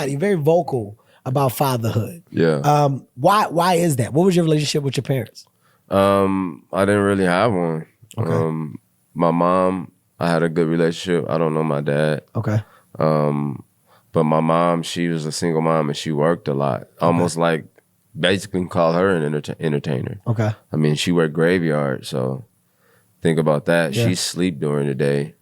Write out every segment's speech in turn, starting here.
You're very vocal about fatherhood. Yeah. Why is that? What was your relationship with your parents? I didn't really have one. Okay. My mom, I had a good relationship. I don't know my dad. Okay. But my mom, she was a single mom and she worked a lot. Almost like basically can call her an entertainer. Okay. I mean, she worked graveyard, so think about that. Yeah. She sleep during the day.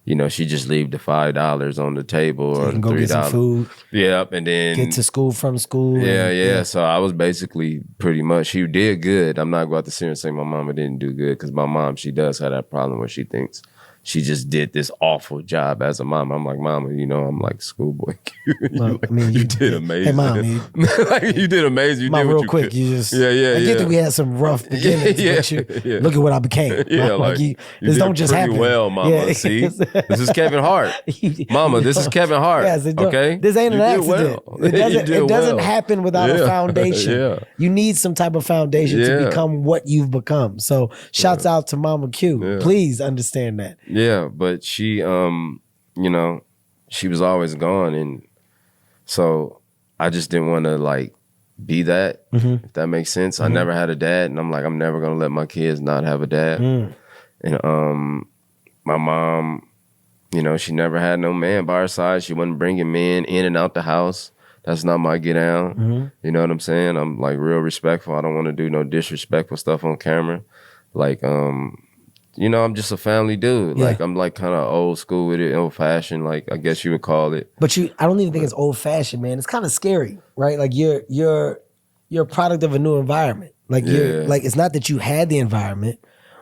You know, she just leave the $5 on the table So or you can the go $3. get some food. Yep, and then Get to school from school. Yeah. So I was basically pretty much, she did good. I'm not going to sit here and say my mama didn't do good because my mom, she does have that problem where she thinks she just did this awful job as a mom. I'm like, Mama, you know, I'm like Schoolboy Q. Well, I mean, you did amazing. Hey, Mom, like, you did amazing. You Mom, did what real you quick, could. you just Yeah. I get that we had some rough beginnings, but look at what I became. Yeah, right? like you this did don't just pretty happen. well, Mama. See, this is Kevin Hart. Mama, this is Kevin Hart. Yes, okay, this ain't an you accident. Well. It doesn't happen without a foundation. Yeah. You need some type of foundation to become what you've become. So shouts out to Mama Q. Yeah. Please understand that. Yeah, but she, you know, she was always gone, and so I just didn't want to like be that, if that makes sense. I never had a dad, and I'm like, I'm never gonna let my kids not have a dad. And my mom, you know, she never had no man by her side. She wasn't bringing men in and out the house. That's not my get down. You know what I'm saying? I'm like real respectful. I don't want to do no disrespectful stuff on camera. Like, you know, I'm just a family dude. Yeah. Like, I'm like kind of old school with it, old fashioned, like I guess you would call it. But I don't even think it's old fashioned, man. It's kind of scary, right? Like you're a product of a new environment. Like like it's not that you had the environment,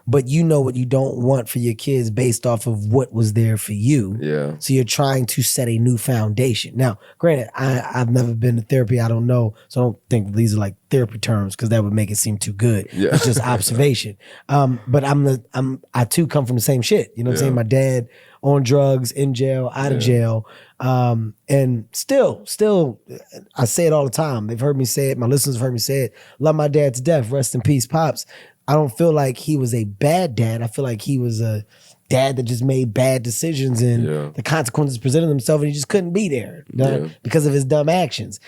but you know what you don't want for your kids based off of what was there for you. Yeah. So you're trying to set a new foundation. Now, granted, I've never been to therapy. I don't know. So I don't think these are like therapy terms because that would make it seem too good. Yeah. It's just observation. But I too come from the same shit. You know what I'm saying? My dad on drugs, in jail, out of jail. And still, I say it all the time. They've heard me say it. My listeners have heard me say it. Love my dad to death. Rest in peace, Pops. I don't feel like he was a bad dad. I feel like he was a dad that just made bad decisions and the consequences presented themselves and he just couldn't be there because of his dumb actions.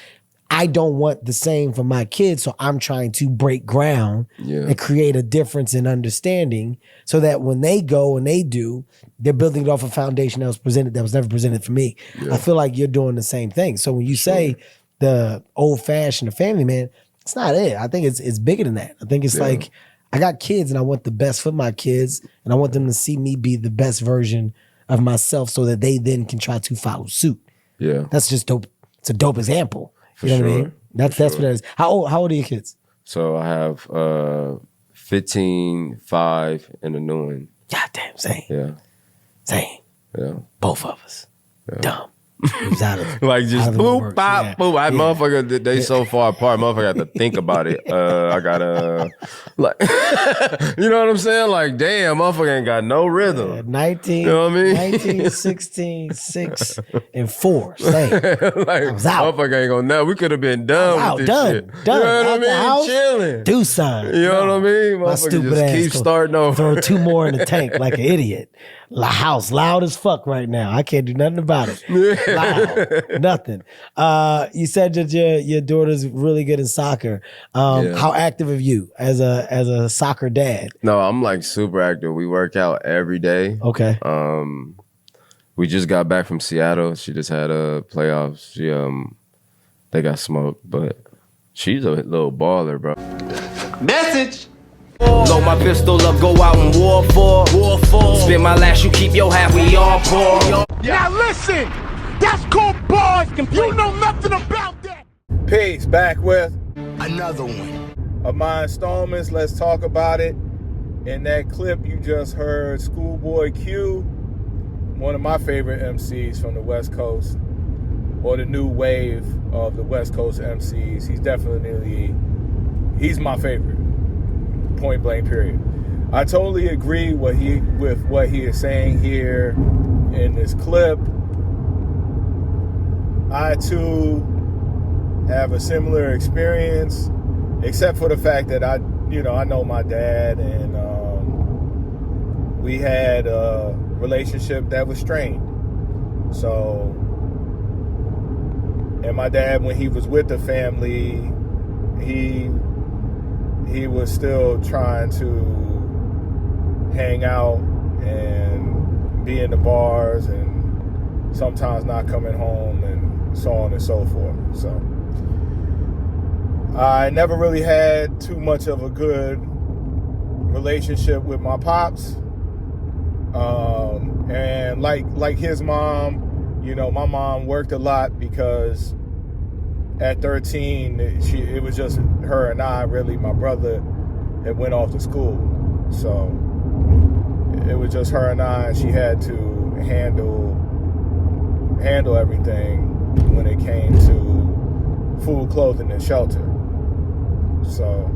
I don't want the same for my kids, so I'm trying to break ground and create a difference in understanding so that when they go and they do, they're building it off a foundation that was never presented for me. I feel like you're doing the same thing. So when you say the old-fashioned, the family man, it's not it. I think it's bigger than that. I think it's like, I got kids and I want the best for my kids and I want them to see me be the best version of myself so that they then can try to follow suit. Yeah. That's just dope. It's a dope example. You know what I mean? That's what it is. How old are your kids? So I have 15, 5, and a new one. God damn, same. Yeah. Same. Yeah. Both of us. Dumb. He was out of like just boop, bop, boop. I motherfucker, they so far apart. Motherfucker have to think about it. I gotta like, you know what I'm saying? Like, damn, motherfucker ain't got no rhythm. 19, you know what I mean? 19, 16, 6, and 4. Same. Like, I was out. Motherfucker ain't gonna know. We could have been done with this shit. Done. You know Out what I the mean? house, Chilling. do something. You know what I mean? My Motherfucker stupid just ass keep starting over. Throw 2 more in the tank like an idiot. House loud as fuck right now. I can't do nothing about it. Loud. Nothing. You said that your daughter's really good in soccer. How active are you as a soccer dad? No, I'm like super active. We work out every day. Okay. We just got back from Seattle. She just had a playoffs. She they got smoked, but she's a little baller, bro. Message. Load my pistol up, go out and war for. Spin my last, you keep your half, we all poor. Now listen, that's called bars. You know nothing about that. Peace, back with Another one. of my installments. Let's talk about it. In that clip you just heard, Schoolboy Q, one of my favorite MCs from the West Coast, or the new wave of the West Coast MCs. He's my favorite. Point blank, period. I totally agree with what he is saying here in this clip. I too have a similar experience, except for the fact that I know my dad, and we had a relationship that was strained. So And my dad, when he was with the family, he was still trying to hang out and be in the bars and sometimes not coming home and so on and so forth. So I never really had too much of a good relationship with my pops. And like his mom, you know, my mom worked a lot because at 13, it was just her and I, really. My brother had went off to school. So it was just her and I, and she had to handle everything when it came to food, clothing, and shelter. So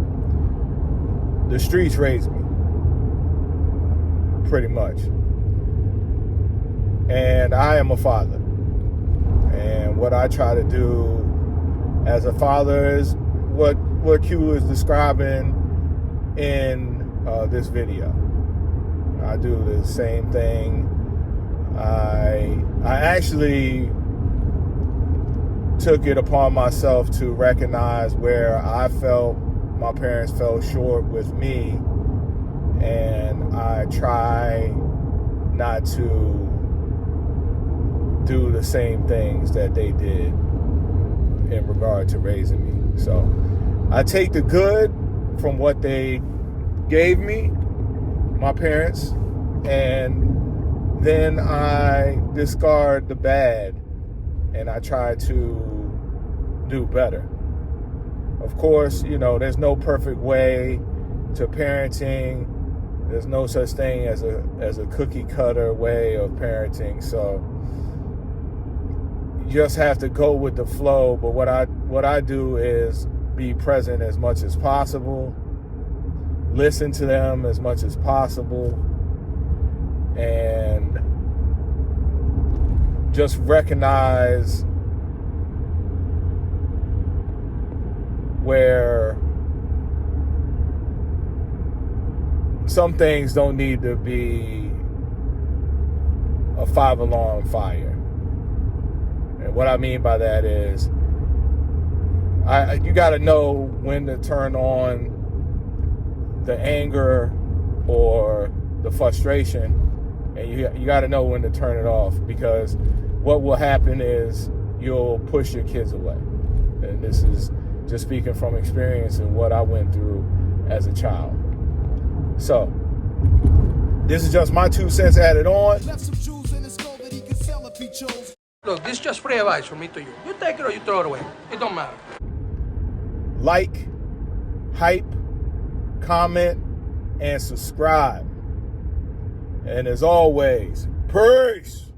the streets raised me, pretty much. And I am a father. And what I try to do as a father is what Q is describing in this video. I do the same thing. I actually took it upon myself to recognize where I felt my parents fell short with me, and I try not to do the same things that they did in regard to raising me. So I take the good from what they gave me, my parents, and then I discard the bad and I try to do better. Of course, you know, there's no perfect way to parenting. There's no such thing as a cookie cutter way of parenting. So you just have to go with the flow. But what I do is be present as much as possible, listen to them as much as possible, and just recognize where some things don't need to be a 5-alarm fire. And what I mean by that is, you got to know when to turn on the anger or the frustration, and you got to know when to turn it off, because what will happen is you'll push your kids away. And this is just speaking from experience and what I went through as a child. So this is just my 2 cents added on. Look, this is just free advice from me to you. You take it or you throw it away. It don't matter. Like, hype, comment, and subscribe. And as always, peace.